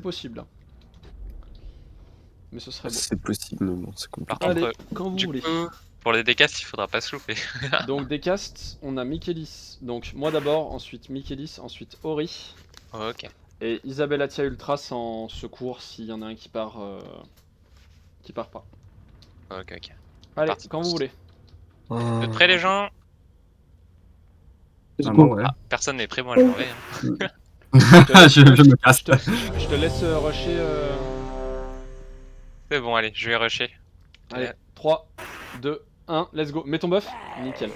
possible. Mais ce serait bon. C'est possible, mais bon, c'est compliqué. Par contre, Allez, quand vous du voulez. coup, pour les décastes, il faudra pas se louper. Donc des castes, on a Michelis. Donc moi d'abord, ensuite Michelis, ensuite Ori. Ok. Et Isabelle Atia Ultras en secours s'il y en a un qui part pas. Ok, ok. Allez, Parti. quand vous voulez. Vous êtes prêts les gens? Ah non, ouais. Ah, personne n'est prêt, moi je m'en vais. Hein. je me casse. Je te laisse rusher. C'est bon, allez, je vais rusher. Allez, 3, 2, 1, let's go. Mets ton buff. Nickel.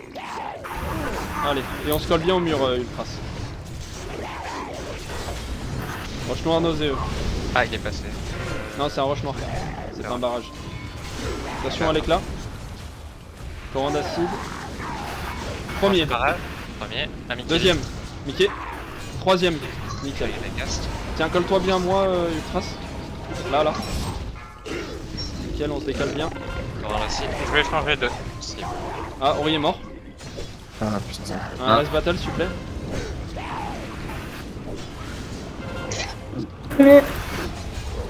Allez, et on se colle bien au mur Ultras. Roche noir nauséeux. Ah, il est passé. Non, c'est un roche noir. C'est pas un barrage. Attention à l'éclat. Torrent d'acide. Premier. Barrage. Premier. Un Mickey. Deuxième. Mickey. Troisième. Nickel. Allez, les castes. Tiens, colle-toi bien moi, Ultras. Là, là. Nickel, on se décale bien. Dans la cible. Je vais changer de cible. Ah, Ori est mort. Ah putain. Un rest battle, s'il vous plaît. Mais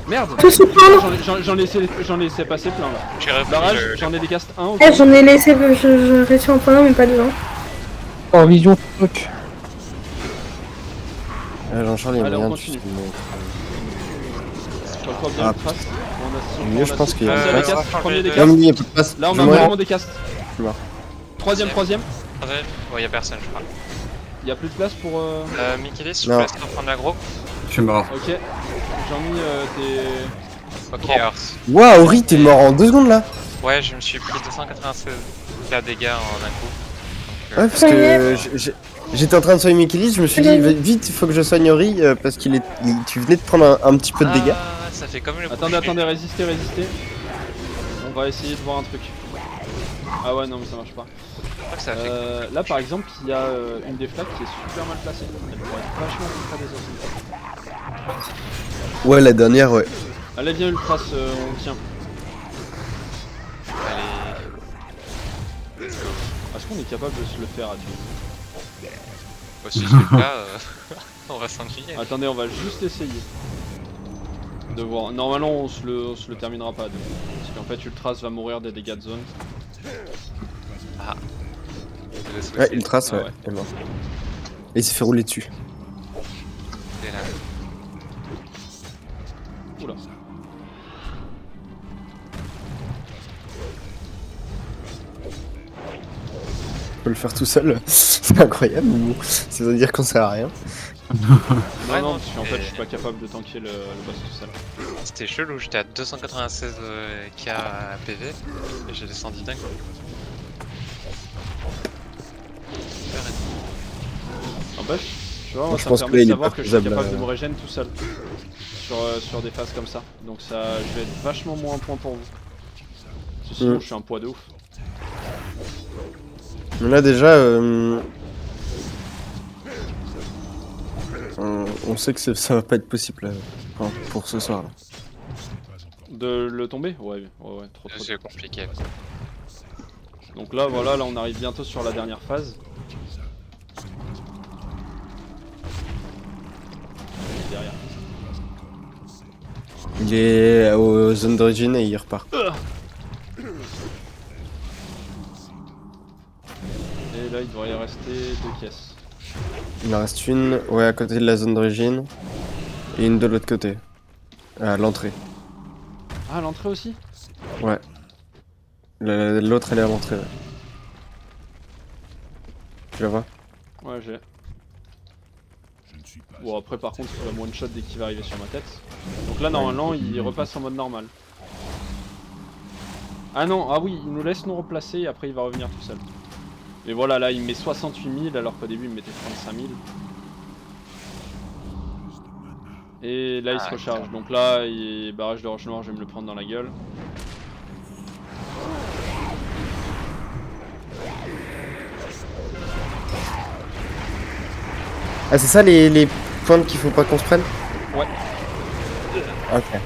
Merde. tout se prendre. J'en ai laissé passer plein là. J'ai repris Barrage, le- j'en ai des castes 1 Eh, j'en ai laissé, je réussis en prendre un, mais pas dedans. En vision stock. Jean-Charles, il y a Allez, on rien continue. de... Colle-toi bien, Ah, Ultras. mieux, je pense qu'il y a Premier un des casque. castes, premier des Non, castes. Non, mais il y a pas de place. Là, on Je a vais vraiment des castes. Je suis mort. Troisième. Troisième. Oh, y'a personne, je crois. Il y a plus de place pour. Mickey, je Non. vous laisse reprendre l'aggro. Je suis mort. Ok. J'en mis des. Ok, Bon. alors. Waouh, Ori, t'es mort en 2 secondes là. Ouais, je me suis pris 296 dégâts en un coup. Ouais, parce que j'étais en train de soigner Michelis, je me suis dit vite, il faut que je soigne Ori parce tu venais de prendre un petit peu de dégâts. Ah, ça fait comme le Attendez, boucher. attendez, résistez. On va essayer de voir un truc. Ah ouais, non, mais ça marche pas. Je crois que ça fait. Là, par exemple, il y a une des flaques qui est super mal placée. Elle pourrait être vachement plus près des autres. Ouais, la dernière, ouais. Allez, viens, Ultras, on tient. Allez. Est-ce qu'on est capable de se le faire à deux? Si c'est le cas, on va s'ennuyer. Attendez, on va juste essayer. De voir. Normalement, on se le terminera pas à deux. Parce qu'en fait, Ultras va mourir des dégâts de zone. Ah. Ouais, Ultras, Ah ouais, ouais. il est mort. Et il s'est fait rouler dessus. C'est là. Oula. On peut le faire tout seul, c'est incroyable, mais bon, ça veut dire qu'on sert à rien. Non, Ouais, non, non, parce qu'en fait, je suis c'est- pas capable de tanker le boss tout seul. C'était chelou, j'étais à 296 k PV et j'ai descendu d'un coup. N'empêche, tu vois, Bon, moi, je ça me pense que permet là, de il est savoir pas que je suis faisable, capable de me régène tout seul. Sur des phases comme ça. Donc ça, je vais être vachement moins point pour vous. Parce que sinon, je suis un poids de ouf. Mais là déjà, on sait que ça va pas être possible pour ce soir. Là. De le tomber? Ouais, trop. C'est compliqué. Donc là, voilà, là on arrive bientôt sur la dernière phase. Derrière. Il est aux zones d'origine et il repart. Et là, il devrait y rester 2 caisses. Il en reste une, ouais, à côté de la zone d'origine et une de l'autre côté, à l'entrée. Ah, l'entrée aussi? Ouais. L'autre elle est à l'entrée. Ouais. Tu la vois? Ouais, j'ai. Bon, après, par contre, il va me one-shot dès qu'il va arriver sur ma tête. Donc là, normalement, il repasse en mode normal. Ah non, ah oui, il nous laisse nous replacer et après, il va revenir tout seul. Et voilà, là, il me met 68 000 alors qu'au début, il me mettait 35 000. Et là, il se recharge. Donc là, barrage de roche noire, je vais me le prendre dans la gueule. Ah, c'est ça les points qu'il faut pas qu'on se prenne? Ouais. Ok.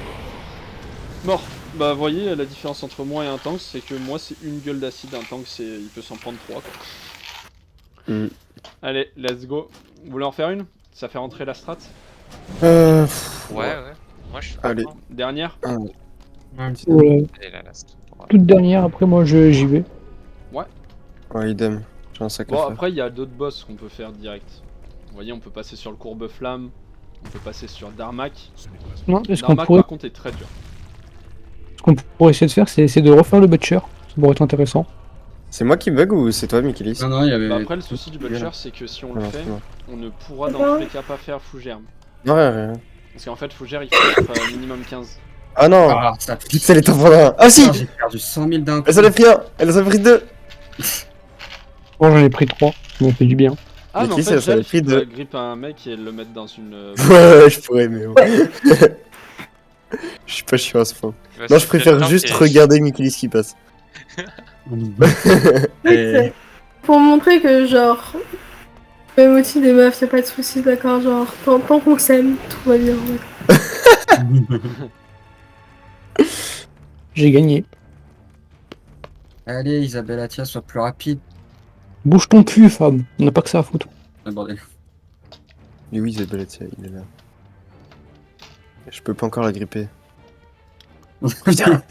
Mort. Bah, vous voyez, la différence entre moi et un tank, c'est que moi, c'est une gueule d'acide. Un tank, il peut s'en prendre 3, quoi. Allez, let's go. Vous voulez en faire une? Ça fait rentrer la strat? Ouais, ouais. Moi je suis Allez. content. Dernière. Un petit- Allez, la last. Voilà. Toute dernière, après moi j'y vais. Ouais, idem. J'ai un sac à Bon, faire. après, il y a d'autres boss qu'on peut faire direct. Vous voyez, on peut passer sur le courbe flamme, on peut passer sur Darmak. Non, ce qu'on Darmak, pourrait, par contre, est très dur. ce qu'on pourrait essayer de faire, c'est essayer de refaire le Butcher. Ça pourrait être intéressant. C'est moi qui bug ou c'est toi, Mikilis? Non, non, il y avait. Bah, après, le souci du Butcher, c'est que si on le Non, fait, c'est moi. on ne pourra dans tous les cas pas faire Fougère. Non, rien. Parce qu'en fait, Fougère, il faut être minimum 15. Ah non! Ah, ça Pixel est en prendre un. Ah si! J'ai perdu 100 000 d'un coup. Elle en a pris un! Elle en a pris deux! Moi j'en ai pris 3, ça m'a fait du bien. Ah, mais en qui, fait, ça avait Jalf, pris il peut deux. gripper un mec et le mettre dans une... Ouais, je pourrais, mais ouais. Je suis pas chiant à ce point. Il va Non, se je préfère faire le juste temps regarder Mikilis qui passe. C'est pour montrer que, genre, même aussi des meufs, y'a pas de soucis, d'accord? Genre, tant qu'on s'aime, tout va bien. J'ai gagné. Allez, Isabelle, tiens, sois plus rapide. Bouge ton cul, femme. On n'a pas que ça à foutre. Ah, bordel. Mais oui, Isabelle, tiens, il est là. Je peux pas encore la gripper. Putain!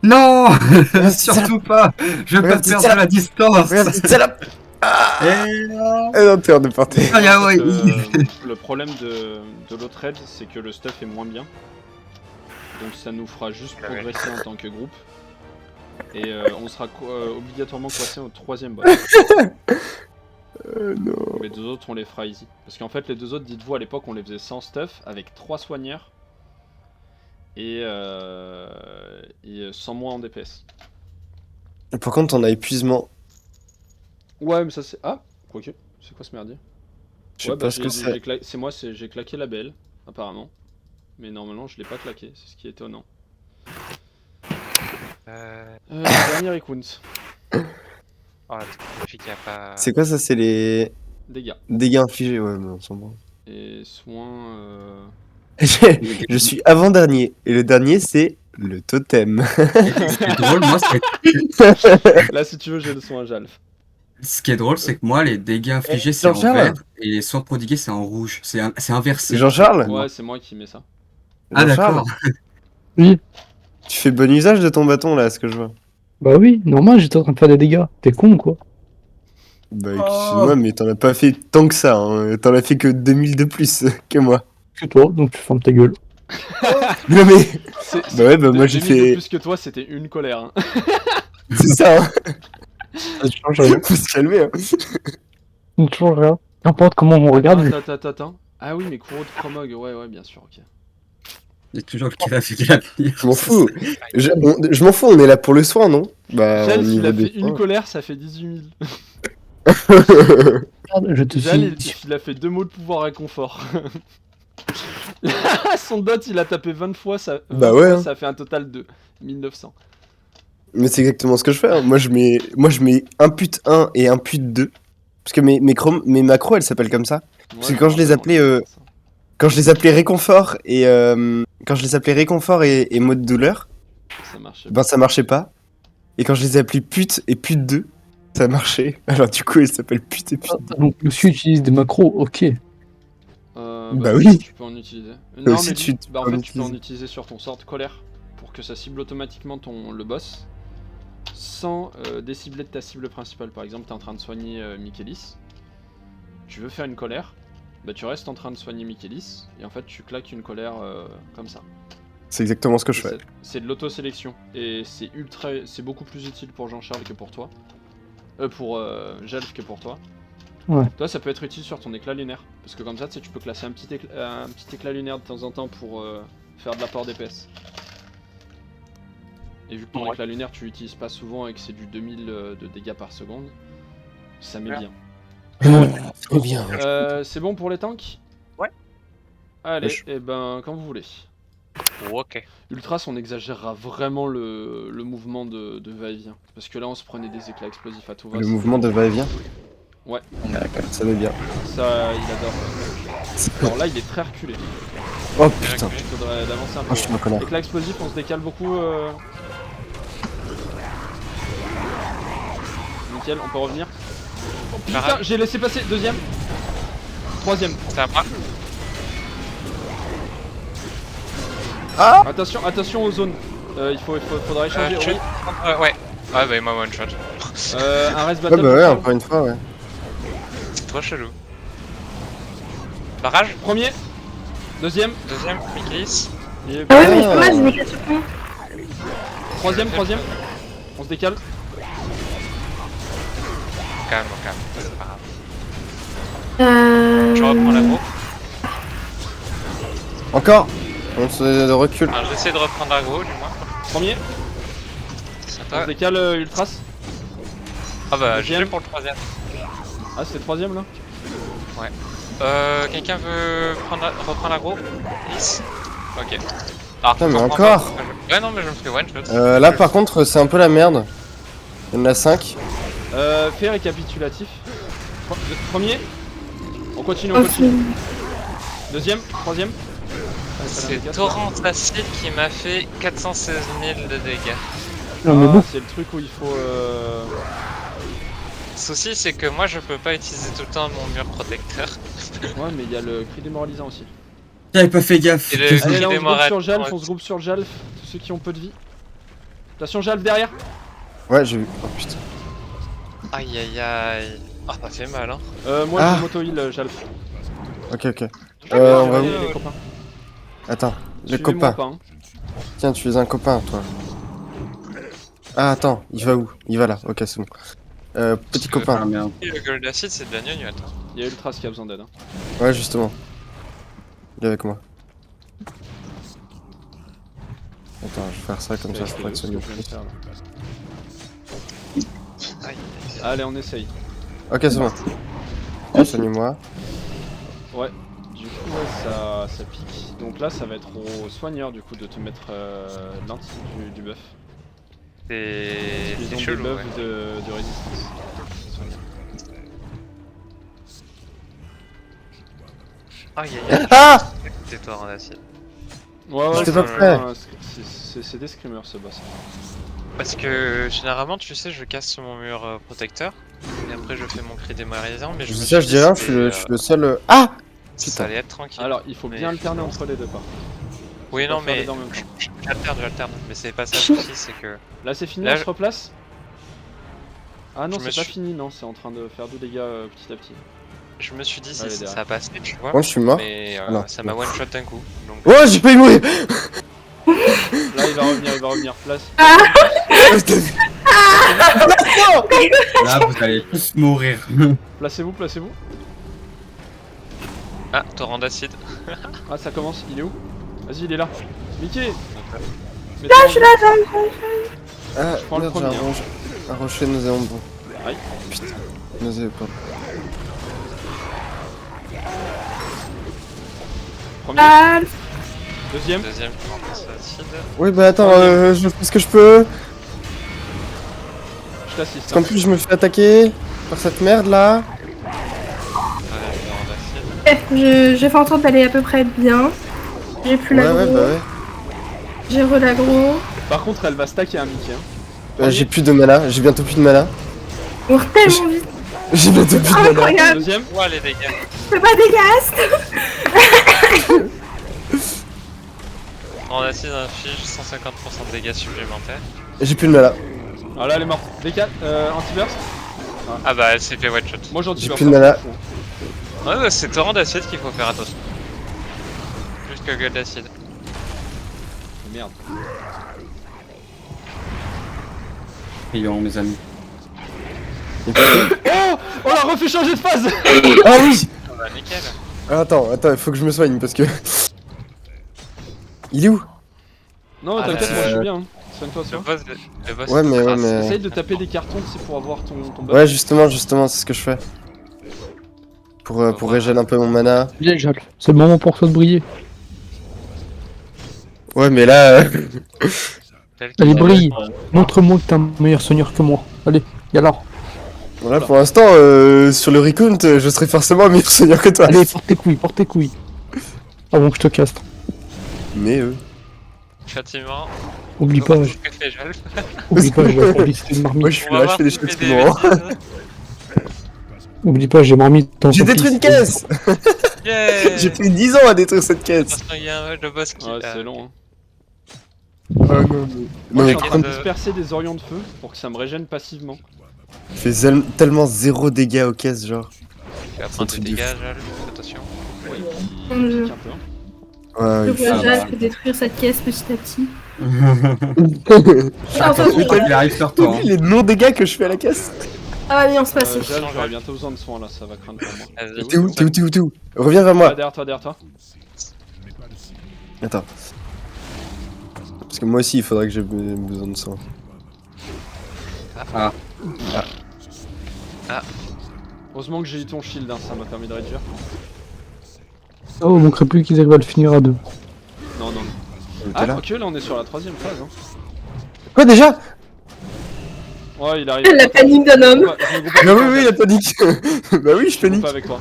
Non Regarde, surtout pas. Je veux pas Regarde, perdre c'est ça. la distance. Regarde, c'est là! Et non. Eh non, t'es hors de portée. Ah, ya, ouais. Le problème de l'autre raid, c'est que le stuff est moins bien. Donc ça nous fera juste Ah ouais. progresser en tant que groupe. Et on sera obligatoirement coincé au 3ème boss. Non. Les deux autres, on les fera easy. Parce qu'en fait, les deux autres, dites-vous, à l'époque, on les faisait sans stuff, avec 3 soigneurs. Et 100 moins en DPS. Par contre, on a épuisement. Ouais, mais ça c'est... Ah, quoique. C'est quoi ce merdier? Je sais Ouais, pas ce que c'est. c'est moi, j'ai claqué la belle, apparemment. Mais normalement, je l'ai pas claqué, c'est ce qui est étonnant. Dernier Ikuns. Oh, la fille qui a pas. C'est quoi ça? C'est les Dégâts. dégâts infligés? Ouais, mais on s'en branle. Et soins... Je suis avant-dernier. Et le dernier, c'est le totem. Ce qui est drôle, moi, c'est Là, si tu veux, j'ai le soin Jalf. ce qui est drôle, c'est que moi, les dégâts infligés, c'est en Jean-Charles. vert et les soins prodigués, c'est en rouge. C'est inversé. Jean-Charles? Ouais, c'est moi qui mets ça. Ah, Jean-Charles, d'accord. Oui. tu fais bon usage de ton bâton là, à ce que je vois. Bah oui, normal, j'étais en train de faire des dégâts. T'es con quoi. Bah excuse-moi, mais t'en as pas fait tant que ça. Hein. T'en as fait que 2000 de plus que moi. Que toi, donc tu fermes ta gueule. Non mais, C'est- bah ouais, bah moi de- j'ai 2000 de fait... plus que toi, c'était une colère. Hein. C'est ça, hein. Ça change rien. Faut se calmer. Hein. Ça ne change rien. N'importe comment on regarde. Attends. Ah oui, mais Kuro de Promog, ouais, bien sûr, ok. Il y a toujours le qui a fait la pire. Je m'en fous. Je m'en fous, on est là pour le soin, non? Bah, au Jalf, il niveau a des fait une soins. colère, ça fait 18 000. Regarde, je te Jal, suis. il a fait 2 mots de pouvoir réconfort. Son dot, il a tapé 20 fois, ça, Bah 20 ouais, fois, hein. ça fait un total de 1900. Mais c'est exactement ce que je fais. Hein. Moi, je mets un put 1 et un put 2. Parce que mes macros, elles s'appellent comme ça. Parce que quand je les appelais, Quand je les appelais réconfort et et mode douleur, Ça marchait. ben ça marchait pas. Et quand je les appelais pute et pute 2, ça marchait. Alors du coup, elles s'appellent pute et pute 2. Donc monsieur utilise des macros, ok. Bah oui. Tu peux en utiliser. aussi, mais tu en peux en fait, tu peux en utiliser. utiliser sur ton sort de colère pour que ça cible automatiquement le boss sans décibler de ta cible principale. Par exemple, t'es en train de soigner Michaelis. Tu veux faire une colère, bah tu restes en train de soigner Michaelis et en fait tu claques une colère comme ça. C'est exactement ce que je fais. C'est de l'auto-sélection et c'est beaucoup plus utile pour Jean-Charles que pour toi. Pour Jalf que pour toi. Ouais. Toi, ça peut être utile sur ton éclat lunaire parce que comme ça, tu sais, tu peux classer un petit éclat lunaire de temps en temps pour faire de l'apport DPS. Et vu que ton éclat lunaire, tu l'utilises pas souvent et que c'est du 2000 de dégâts par seconde, ça met bien. Trop bien. C'est bon pour les tanks? Ouais. Allez, Wesh. et ben quand vous voulez. Ok. Ultras, on exagérera vraiment le mouvement de va-et-vient. Parce que là, on se prenait des éclats explosifs à tout va. Le mouvement de va-et-vient. Ouais. Ça va bien. Ça, il adore. Alors là, il est très reculé. Oh putain. Il faudrait d'avancer un peu. Oh, je suis un connard. Éclat explosif, on se décale beaucoup. Nickel, on peut revenir. Oh, putain, Pareil. j'ai laissé passer. Deuxième. Troisième. C'est à moi. Attention aux zones. Faudra échanger. Ouais. Ouais, bah il m'a one shot. Un rest Ouais, battle. bah ouais, encore une fois, ouais. C'est trop chelou. Barrage, Premier. Deuxième. Michaelis. Et Ah ouais, mais je peux mal, je me casse le point. troisième. On se décale. Calme, c'est pas grave. Je reprends l'agro. Encore. On se recule. Alors j'essaie de reprendre l'agro du moins. Premier. On se décale Ultras. Ah bah Deuxième. j'ai pour le troisième. Ah, c'est le troisième là. Quelqu'un veut reprendre l'agro? Nice. Ok. Ah, Putain, mais j'en prends encore pas. Ouais non mais je me fais one shot. Là par contre c'est un peu la merde. Il y en a 5. Fait récapitulatif. Premier. On continue. Deuxième. Troisième. C'est Torrent Acide qui m'a fait 416 000 de dégâts. Non, mais bon. C'est le truc où il faut. Le souci c'est que moi je peux pas utiliser tout le temps mon mur protecteur. Ouais, mais il y a le cri démoralisant aussi. J'avais pas fait gaffe. Et le- Qu'est-ce- Allez, là, on se groupe démoralisant, sur Jalf, ouais. on se groupe sur Jalf. Tous ceux qui ont peu de vie. Attention, Jalf derrière. Ouais, j'ai vu. Oh putain. Aïe aïe aïe. Ah ça fait mal hein. Moi, Ah. je moto-heal Jalf. Ok. On va où les copains. Attends, les Suivez-moi copains. pas, hein. Tiens, tu es un copain, toi. Ah, attends, il va où? Il va là, ok, c'est bon. Petit Ah copain. merde. Et le gold acid c'est de la gnognotte. Hein. Il y a Ultras qui a besoin d'aide. Hein. Ouais, justement. Il est avec moi. Attends, je vais faire ça comme ça, je pourrais te soigner plus. Aïe. Allez, on essaye. Ok, c'est bon. Soigne-moi. Ouais. Du coup, ouais, ça pique. Donc là, ça va être au soigneur du coup de te mettre l'anti du buff. C'est Ils ont des chelou buffs ouais. de résistance. Soigneur. Aïe aïe aïe. Ah! C'est Torrent Acide. Ouais, J'étais c'est pas prêt. c'est des screamers ce boss. Parce que généralement tu sais je casse mon mur protecteur. Et après je fais mon cri démoralisant mais je me Ça, je suis dis rien, dit, je suis le seul. Ah! ça Putain. allait être tranquille. Alors, il faut bien Mais- alterner entre les deux par contre. oui faut non pas faire les mais deux en même temps. j'alterne. Mais c'est pas ça le souci c'est que... Là, c'est fini, Là, on se replace. Ah non, Je me c'est pas suis- fini, non, c'est en train de faire du dégât petit à petit. Je me suis dit Allez, si derrière. ça a passé tu vois. Moi, je suis mort. Mais Non. ça m'a one shot d'un coup. Donc Oh, j'ai failli mourir! Là, il va revenir. Place. Là, vous allez tous mourir. Placez-vous. ah torrent d'acide. Ah, ça commence, il est où? Vas-y, il est là. Mickey! Là, je suis là, Ah, prends le merde, j'ai premier, un rocher nauséabond. Aïe. Putain, nauséabond. Premier, Ah, deuxième. Deuxième torrent d'acide. Oui, bah attends, je fais ce que je peux. Je t'assiste. Parce qu'en plus, je me fais attaquer par cette merde là. Torrent d'acide. j'ai fait en sorte d'aller à peu près bien. J'ai plus Ouais, l'agro, ouais, bah ouais. j'ai relagro. Par contre, elle va stacker un Mickey. Hein. J'ai plus de mana, j'ai bientôt plus de mana. On court tellement vite. J'ai bientôt plus de mana. Incroyable. Deuxième. Ouah les dégâts. C'est pas dégueulasse. Torrent d'acide inflige 150% de dégâts supplémentaires. J'ai plus de mana. Ah là, elle est morte. Décale, anti-burst. Ah bah elle s'est fait one shot. Moi, J'ai j'anti-burst. plus de mana. Ouais bah, c'est torrent d'acide qu'il faut faire attention. Plus que gueule d'acide. Merde. Prions, mes amis. Oh, on l'a refait changer de phase. Ah oui! Ah bah nickel. Attends, il faut que je me soigne parce que. Il est où? Non, Ah, t'inquiète, moi je suis le bien. Hein. Soigne-toi, Le ça. boss Ouais, mais ouais, crasse. mais. Essaye de taper des cartons, c'est pour avoir ton buff. Ouais, justement, c'est ce que je fais. Pour régénérer un peu mon mana. Bien, Jalf. C'est le moment pour toi de briller. Ouais, mais là. Tel Allez, qu'il brille. Montre-moi que t'es un meilleur soigneur que moi. Allez, y'a là. Voilà, pour l'instant, sur le recount, je serai forcément un meilleur seigneur que toi. Allez, porte tes couilles. Avant que je te castre. Mais Châtiment. Oublie pas, Comment que fait Jalf. oublie pas, j'ai la liste de marmite. moi je suis là, je fais des châtiments. Oublie pas, j'ai marmite dans J'ai ton détruit une fils. caisse! Yeah. J'ai pris 10 ans à détruire cette caisse! Attention, il y a le boss qui Ouais, c'est long. Hein. Moi, Moi, je mais suis en train de de- disperser des orients de feu pour que ça me régène passivement. je fais tellement 0 dégâts aux caisses, genre. Tu vas C'est un prendre des truc de dégâts, Jal, attention. Oui, Mon qui Dieu. pique un peu. Ouais, Je il vois faut- Jacques détruire cette caisse petit à petit. Attention, il arrive sur T'as toi. vu Hein. les non-dégâts que je fais à la caisse? Ça va bien se passer. Jal, j'aurai bientôt besoin de soins là, ça va craindre pour moi. Vas-y, T'es où? T'es où? T'es où? T'es où? Reviens vers Ah, moi. derrière toi, derrière toi. Attends. Parce que moi aussi, il faudrait que j'ai besoin de soins. Heureusement que j'ai eu ton shield, hein, ça m'a permis de réduire. Oh, il manquerait plus qu'ils arrivent à le finir à 2. Non, non. T'es Ah, là? quoique là on est sur la 3ème phase. Hein. Quoi déjà? Ouais, il arrive. La panique d'un homme. Je me groupe Bah avec oui, toi, oui, la panique. Bah oui, je je me panique. groupe avec toi.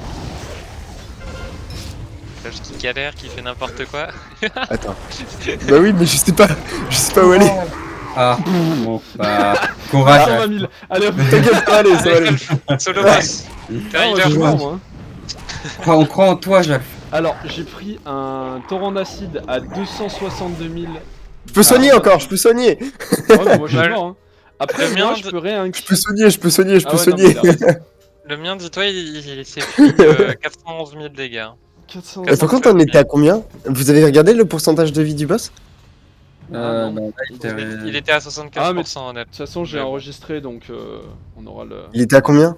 Jal qui galère, qui fait n'importe quoi. Attends. Bah oui, mais je sais pas où aller. Ah, bon, bah, Ah, courage. 120 000. Allez hop. T'inquiète, ça va aller, ça va aller. Solo boss. T'es Ah, moi, je rider. suis mort, moi, hein. On croit en toi, Jacques. Alors, j'ai pris un torrent d'acide à 262 000. Je peux soigner encore, je peux soigner. Ouais, mais moi je suis mort. Hein. Après, Le moi, mien je de- peux réinc. Je peux soigner, je peux soigner, je Ah peux ouais, non, soigner. mais t'as raison. Le mien, dis-toi, il s'est pris 411 000 dégâts. hein. 400. Et par contre, on était à combien? Vous avez regardé le pourcentage de vie du boss? Ah, non. Non, là, il Il était à 75% honnête. De toute façon, j'ai Mais bon. enregistré donc on aura le. Il était à combien?